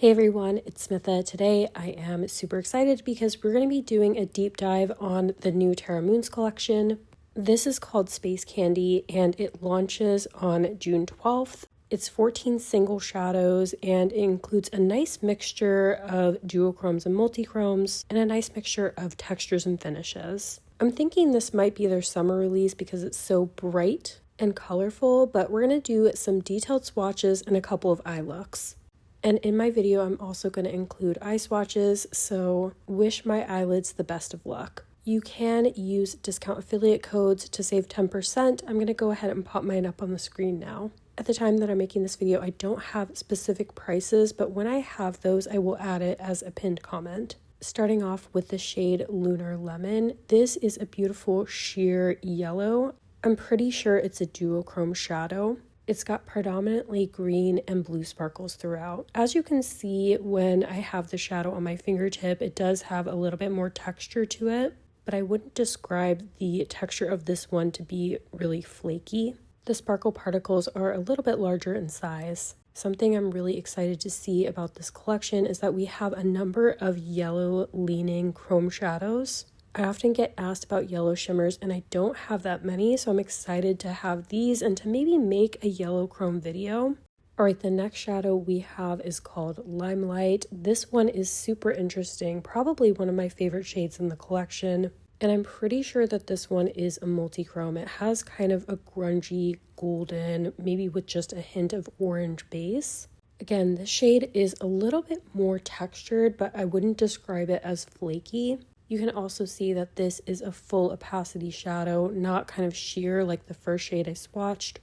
Hey everyone, it's Smitha. Today I am super excited because we're going to be doing a deep dive on the new Terra Moons collection. This is called Space Candy and it launches on June 12th. It's 14 single shadows and it includes a nice mixture of duochromes and multichromes and a nice mixture of textures and finishes. I'm thinking this might be their summer release because it's so bright and colorful, but we're going to do some detailed swatches and a couple of eye looks. And in my video, I'm also going to include eye swatches, so wish my eyelids the best of luck. You can use discount affiliate codes to save 10%. I'm going to go ahead and pop mine up on the screen now. At the time that I'm making this video, I don't have specific prices, but when I have those, I will add it as a pinned comment. Starting off with the shade Lunar Lemon, this is a beautiful sheer yellow. I'm pretty sure it's a duochrome shadow. It's got predominantly green and blue sparkles throughout. As you can see when I have the shadow on my fingertip, it does have a little bit more texture to it, but I wouldn't describe the texture of this one to be really flaky. The sparkle particles are a little bit larger in size. Something I'm really excited to see about this collection is that we have a number of yellow leaning chrome shadows. I often get asked about yellow shimmers and I don't have that many, so I'm excited to have these and to maybe make a yellow chrome video. Alright, the next shadow we have is called Limelight. This one is super interesting, probably one of my favorite shades in the collection, and I'm pretty sure that this one is a multi-chrome. It has kind of a grungy golden, maybe with just a hint of orange base. Again, this shade is a little bit more textured, but I wouldn't describe it as flaky. You can also see that this is a full opacity shadow, not kind of sheer like the first shade I swatched.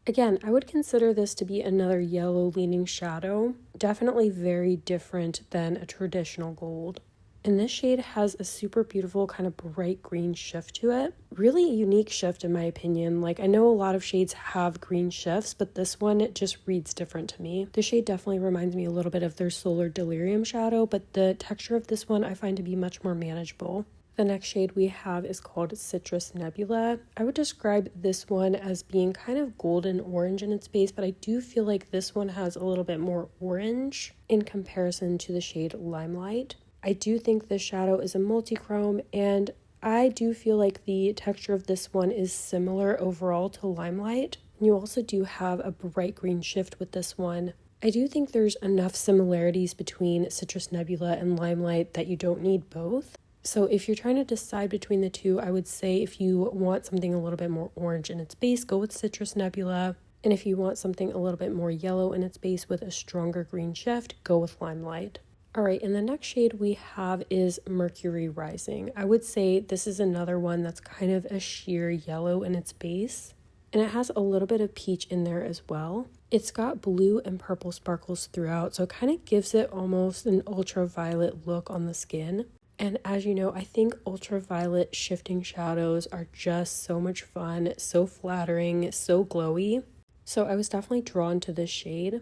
Again, I would consider this to be another yellow leaning shadow, definitely very different than a traditional gold. And this shade has a super beautiful kind of bright green shift to it. Really a unique shift in my opinion. Like I know a lot of shades have green shifts, but this one it just reads different to me. This shade definitely reminds me a little bit of their Solar Delirium shadow, but the texture of this one I find to be much more manageable. The next shade we have is called Citrus Nebula. I would describe this one as being kind of golden orange in its base, but I do feel like this one has a little bit more orange in comparison to the shade Limelight. I do think this shadow is a multi-chrome, and I do feel like the texture of this one is similar overall to Limelight. You also do have a bright green shift with this one. I do think there's enough similarities between Citrus Nebula and Limelight that you don't need both. So if you're trying to decide between the two, I would say if you want something a little bit more orange in its base, go with Citrus Nebula. And if you want something a little bit more yellow in its base with a stronger green shift, go with Limelight. Alright, and the next shade we have is Mercury Rising. I would say this is another one that's kind of a sheer yellow in its base, and it has a little bit of peach in there as well. It's got blue and purple sparkles throughout, so it kind of gives it almost an ultraviolet look on the skin. And as you know, I think ultraviolet shifting shadows are just so much fun, so flattering, so glowy. So I was definitely drawn to this shade.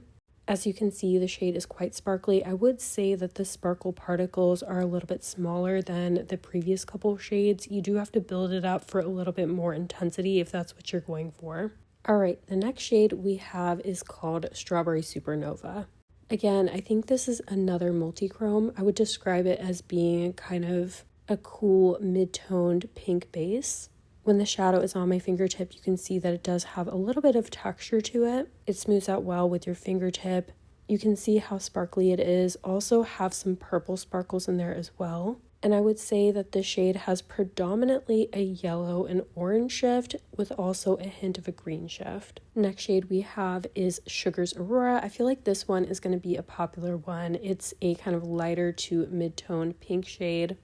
As you can see, the shade is quite sparkly. I would say that the sparkle particles are a little bit smaller than the previous couple shades. You do have to build it up for a little bit more intensity if that's what you're going for. Alright, the next shade we have is called Strawberry Supernova. Again, I think this is another multi-chrome. I would describe it as being kind of a cool mid-toned pink base. When the shadow is on my fingertip, you can see that it does have a little bit of texture to it. It smooths out well with your fingertip. You can see how sparkly it is. Also have some purple sparkles in there as well. And I would say that this shade has predominantly a yellow and orange shift with also a hint of a green shift. Next shade we have is Sugar's Aurora. I feel like this one is going to be a popular one. It's a kind of lighter to mid-tone pink shade.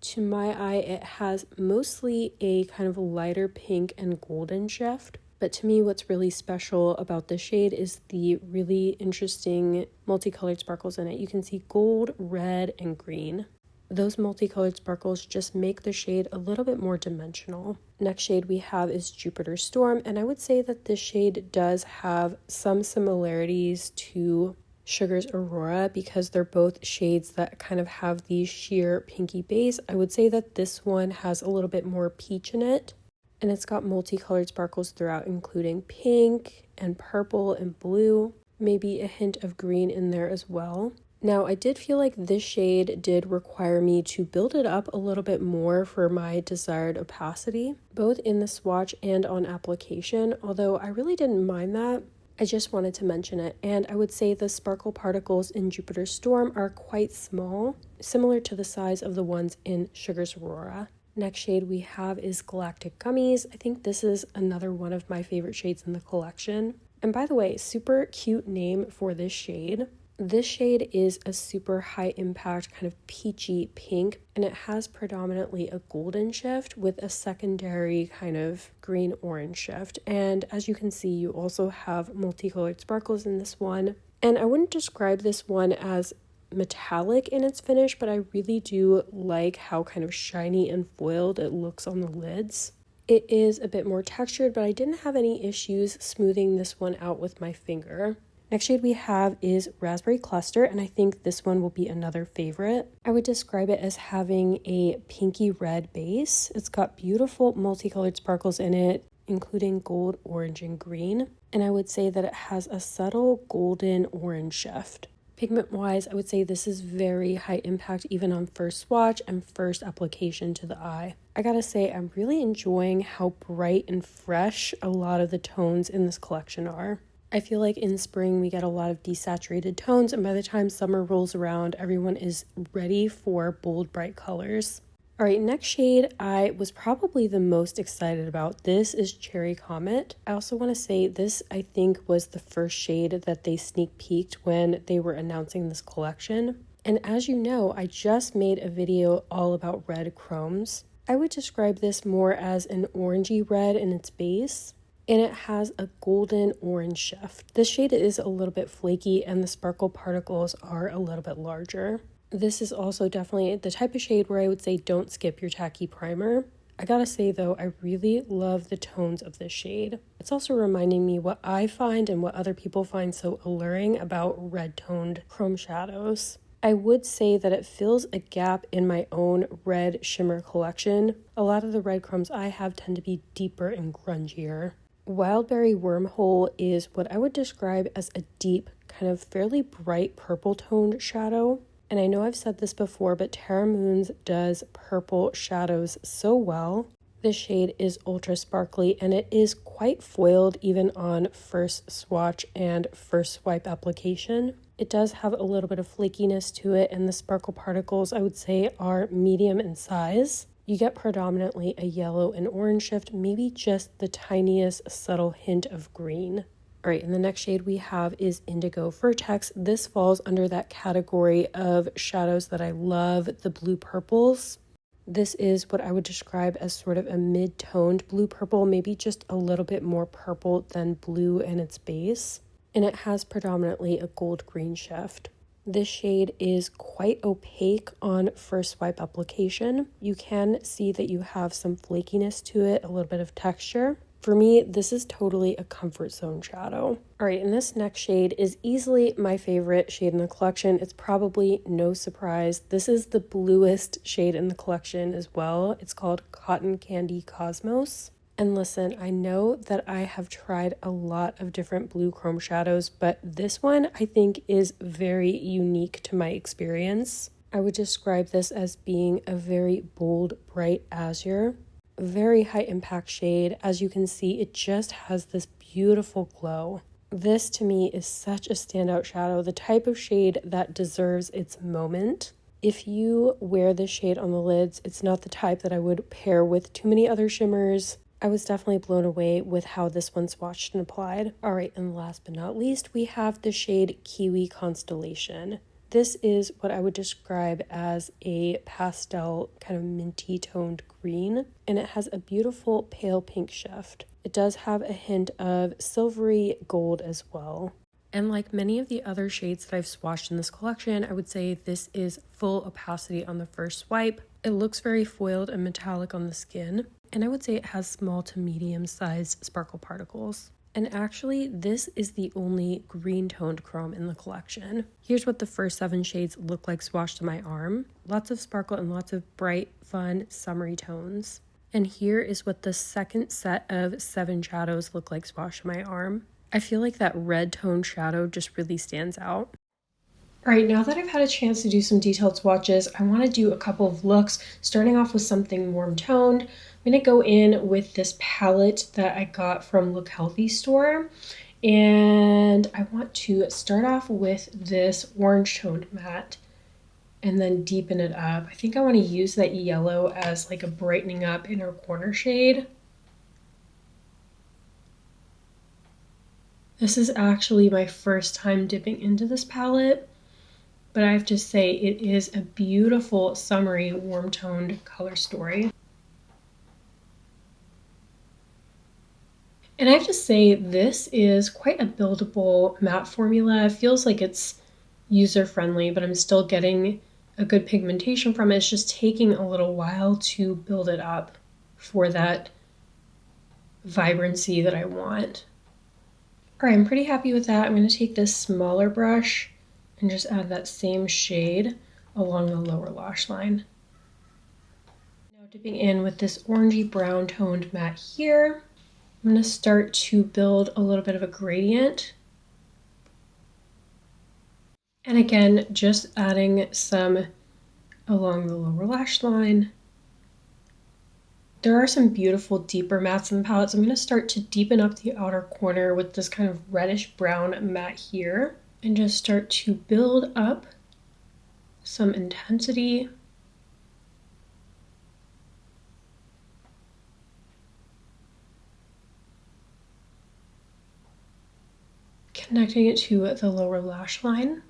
To my eye, it has mostly a kind of lighter pink and golden shift. But to me, what's really special about this shade is the really interesting multicolored sparkles in it. You can see gold, red, and green. Those multicolored sparkles just make the shade a little bit more dimensional. Next shade we have is Jupiter Storm, and I would say that this shade does have some similarities to Sugar's Aurora because they're both shades that kind of have the sheer pinky base. I would say that this one has a little bit more peach in it, and it's got multicolored sparkles throughout, including pink and purple and blue, maybe a hint of green in there as well. Now, I did feel like this shade did require me to build it up a little bit more for my desired opacity, both in the swatch and on application, although I really didn't mind that. I just wanted to mention it, and I would say the sparkle particles in Jupiter Storm are quite small, similar to the size of the ones in Sugar's Aurora. Next shade we have is Galactic Gummies. I think this is another one of my favorite shades in the collection. And by the way, super cute name for this shade. This shade is a super high impact kind of peachy pink, and it has predominantly a golden shift with a secondary kind of green orange shift. And as you can see, you also have multicolored sparkles in this one. And I wouldn't describe this one as metallic in its finish, but I really do like how kind of shiny and foiled it looks on the lids. It is a bit more textured, but I didn't have any issues smoothing this one out with my finger. Next shade we have is Raspberry Cluster, and I think this one will be another favorite. I would describe it as having a pinky red base. It's got beautiful multicolored sparkles in it, including gold, orange, and green. And I would say that it has a subtle golden orange shift. Pigment wise, I would say this is very high impact even on first swatch and first application to the eye. I gotta say, I'm really enjoying how bright and fresh a lot of the tones in this collection are. I feel like in spring we get a lot of desaturated tones, and by the time summer rolls around, everyone is ready for bold, bright colors. Alright, next shade I was probably the most excited about. This is Cherry Comet. I also want to say this, I think, was the first shade that they sneak peeked when they were announcing this collection. And as you know, I just made a video all about red chromes. I would describe this more as an orangey red in its base, and it has a golden orange shift. This shade is a little bit flaky and the sparkle particles are a little bit larger. This is also definitely the type of shade where I would say don't skip your tacky primer. I gotta say though, I really love the tones of this shade. It's also reminding me what I find and what other people find so alluring about red toned chrome shadows. I would say that it fills a gap in my own red shimmer collection. A lot of the red chromes I have tend to be deeper and grungier. Wildberry Wormhole is what I would describe as a deep, kind of fairly bright purple toned shadow. And I know I've said this before, but Terra Moons does purple shadows so well. This shade is ultra sparkly and it is quite foiled even on first swatch and first swipe application. It does have a little bit of flakiness to it, and the sparkle particles I would say are medium in size. You get predominantly a yellow and orange shift, maybe just the tiniest subtle hint of green. All right, and the next shade we have is Indigo Vortex. This falls under that category of shadows that I love, the blue purples. This is what I would describe as sort of a mid-toned blue purple, maybe just a little bit more purple than blue in its base. And it has predominantly a gold green shift. This shade is quite opaque on first swipe application. You can see that you have some flakiness to it, a little bit of texture. For me, this is totally a comfort zone shadow. All right, and this next shade is easily my favorite shade in the collection. It's probably no surprise. This is the bluest shade in the collection as well. It's called Cotton Candy Cosmos. And listen, I know that I have tried a lot of different blue chrome shadows, but this one I think is very unique to my experience. I would describe this as being a very bold, bright azure. Very high impact shade. As you can see, it just has this beautiful glow. This to me is such a standout shadow, the type of shade that deserves its moment. If you wear this shade on the lids, it's not the type that I would pair with too many other shimmers. I was definitely blown away with how this one swatched and applied. All right, and last but not least, we have the shade Kiwi Constellation. This is what I would describe as a pastel kind of minty toned green, and it has a beautiful pale pink shift. It does have a hint of silvery gold as well. And like many of the other shades that I've swatched in this collection, I would say this is full opacity on the first swipe. It looks very foiled and metallic on the skin, and I would say it has small to medium sized sparkle particles. And actually, this is the only green toned chrome in the collection. Here's what the first 7 shades look like swatched to my arm. Lots of sparkle and lots of bright, fun, summery tones. And here is what the second set of 7 shadows look like swatched to my arm. I feel like that red toned shadow just really stands out. All right, now that I've had a chance to do some detailed swatches, I want to do a couple of looks, starting off with something warm toned. I'm going to go in with this palette that I got from Look Healthy store. And I want to start off with this orange toned matte and then deepen it up. I think I want to use that yellow as like a brightening up inner corner shade. This is actually my first time dipping into this palette, but I have to say it is a beautiful summery warm toned color story. And I have to say this is quite a buildable matte formula. It feels like it's user friendly, but I'm still getting a good pigmentation from it. It's just taking a little while to build it up for that vibrancy that I want. All right, I'm pretty happy with that. I'm going to take this smaller brush and just add that same shade along the lower lash line. Now dipping in with this orangey brown toned matte here, I'm going to start to build a little bit of a gradient. And again, just adding some along the lower lash line. There are some beautiful deeper mattes in the palette, so I'm going to start to deepen up the outer corner with this kind of reddish brown matte here and just start to build up some intensity. Connecting it to the lower lash line.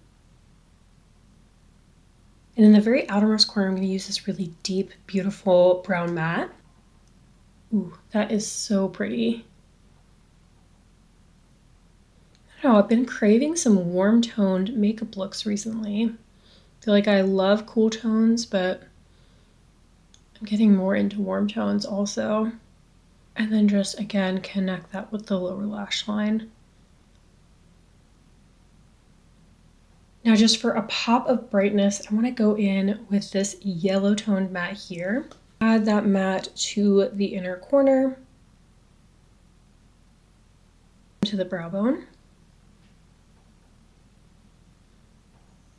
And in the very outermost corner, I'm going to use this really deep, beautiful brown matte. Ooh, that is so pretty. I don't know, I've been craving some warm toned makeup looks recently. I feel like I love cool tones, but I'm getting more into warm tones also. And then just again, connect that with the lower lash line. Now just for a pop of brightness, I want to go in with this yellow toned matte here. Add that matte to the inner corner, to the brow bone.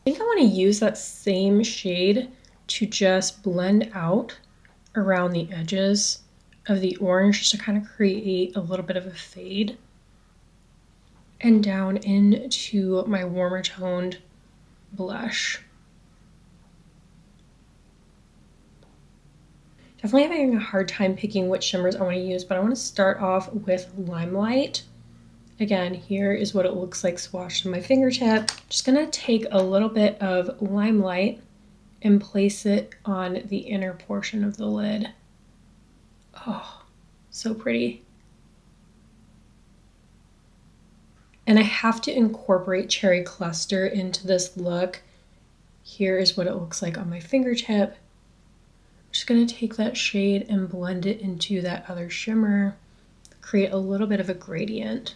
I think I want to use that same shade to just blend out around the edges of the orange, just to kind of create a little bit of a fade. And down into my warmer toned blush. Definitely having a hard time picking which shimmers I want to use, but I want to start off with Limelight. Again, here is what it looks like swatched on my fingertip. Just gonna take a little bit of Limelight and place it on the inner portion of the lid. Oh, so pretty. And I have to incorporate Cherry Cluster into this look. Here is what it looks like on my fingertip. I'm just gonna take that shade and blend it into that other shimmer, create a little bit of a gradient.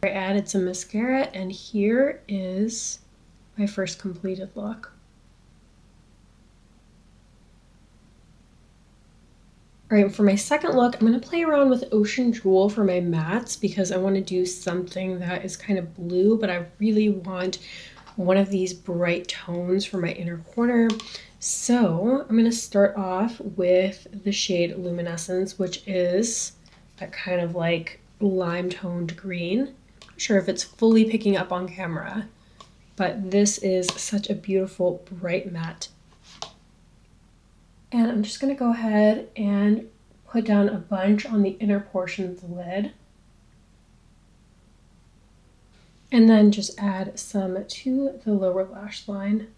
I added some mascara, and here is my first completed look. All right, for my second look, I'm going to play around with Ocean Jewel for my mattes because I want to do something that is kind of blue, but I really want one of these bright tones for my inner corner. So I'm going to start off with the shade Luminescence, which is that kind of like lime toned green. I'm not sure if it's fully picking up on camera, but this is such a beautiful bright matte. And I'm just going to go ahead and put down a bunch on the inner portion of the lid. And then just add some to the lower lash line.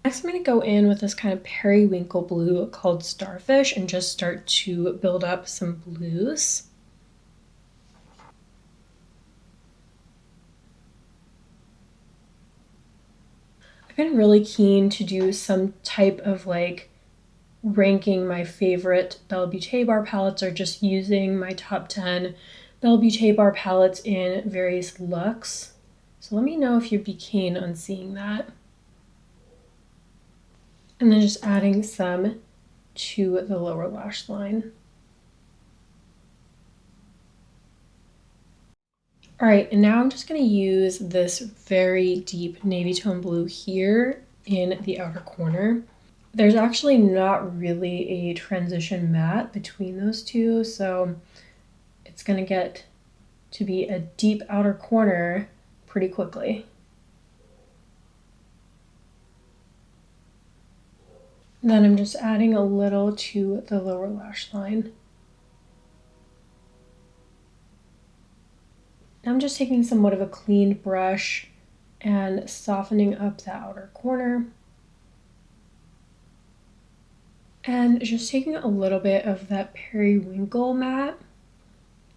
Next, I'm going to go in with this kind of periwinkle blue called Starfish and just start to build up some blues. I've been really keen to do some type of like ranking my favorite Belle Beaute bar palettes or just using my top 10 Belle Beaute bar palettes in various looks. So let me know if you'd be keen on seeing that. And then just adding some to the lower lash line. All right, and now I'm just going to use this very deep navy tone blue here in the outer corner. There's actually not really a transition matte between those two, so it's going to get to be a deep outer corner pretty quickly. And then I'm just adding a little to the lower lash line. Now I'm just taking somewhat of a clean brush and softening up the outer corner. And just taking a little bit of that periwinkle matte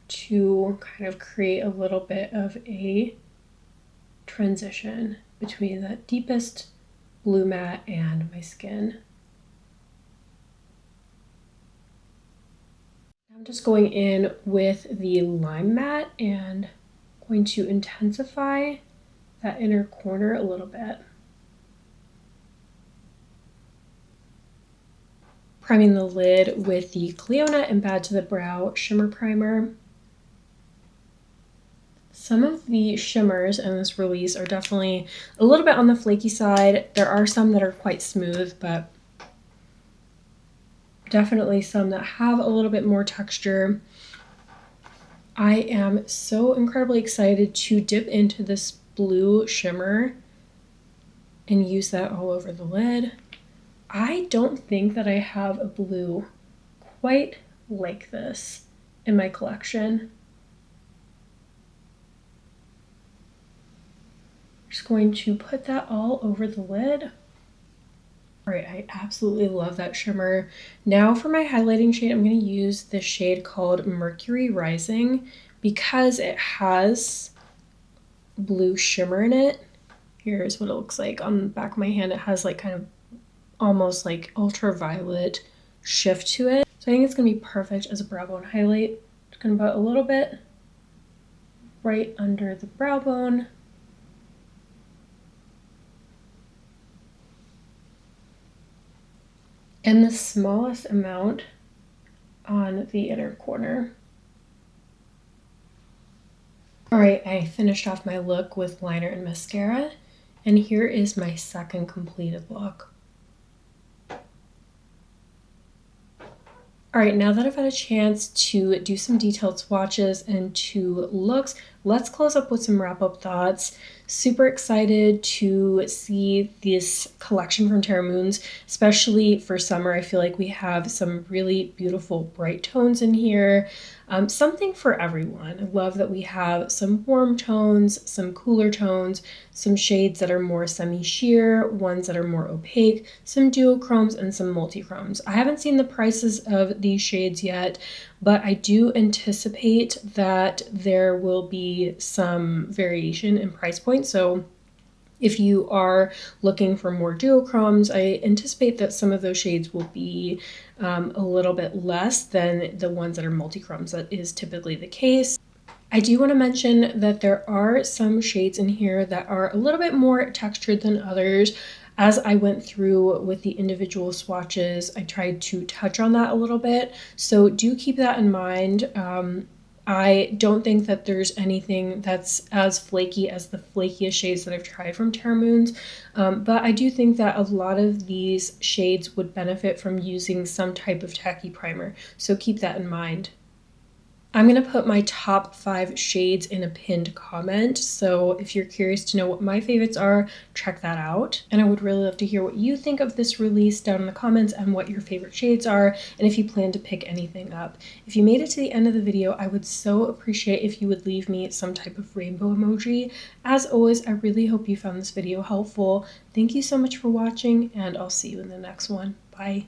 to kind of create a little bit of a transition between that deepest blue matte and my skin. I'm just going in with the lime matte and going to intensify that inner corner a little bit. Priming the lid with the Clionadh and Bad to the Brow Shimmer Primer. Some of the shimmers in this release are definitely a little bit on the flaky side. There are some that are quite smooth, but definitely some that have a little bit more texture. I am so incredibly excited to dip into this blue shimmer and use that all over the lid. I don't think that I have a blue quite like this in my collection. Just going to put that all over the lid. All right, I absolutely love that shimmer. Now for my highlighting shade, I'm going to use this shade called Mercury Rising because it has blue shimmer in it. Here's what it looks like on the back of my hand. It has like kind of almost like ultraviolet shift to it. So I think it's going to be perfect as a brow bone highlight. Just going to put a little bit right under the brow bone. And the smallest amount on the inner corner. All right, I finished off my look with liner and mascara, and here is my second completed look. All right, now that I've had a chance to do some detailed swatches and 2 looks, let's close up with some wrap-up thoughts. Super excited to see this collection from Terra Moons, especially for summer. I feel like we have some really beautiful bright tones in here. Something for everyone. I love that we have some warm tones, some cooler tones, some shades that are more semi-sheer, ones that are more opaque, some duochromes, and some multichromes. I haven't seen the prices of these shades yet, but I do anticipate that there will be some variation in price point. So if you are looking for more duochromes, I anticipate that some of those shades will be a little bit less than the ones that are multichromes. That is typically the case. I do want to mention that there are some shades in here that are a little bit more textured than others. As I went through with the individual swatches, I tried to touch on that a little bit. So do keep that in mind. I don't think that there's anything that's as flaky as the flakiest shades that I've tried from Terra Moons, but I do think that a lot of these shades would benefit from using some type of tacky primer, so keep that in mind. I'm going to put my top 5 shades in a pinned comment, so if you're curious to know what my favorites are, check that out. And I would really love to hear what you think of this release down in the comments and what your favorite shades are, and if you plan to pick anything up. If you made it to the end of the video, I would so appreciate if you would leave me some type of rainbow emoji. As always, I really hope you found this video helpful. Thank you so much for watching, and I'll see you in the next one. Bye!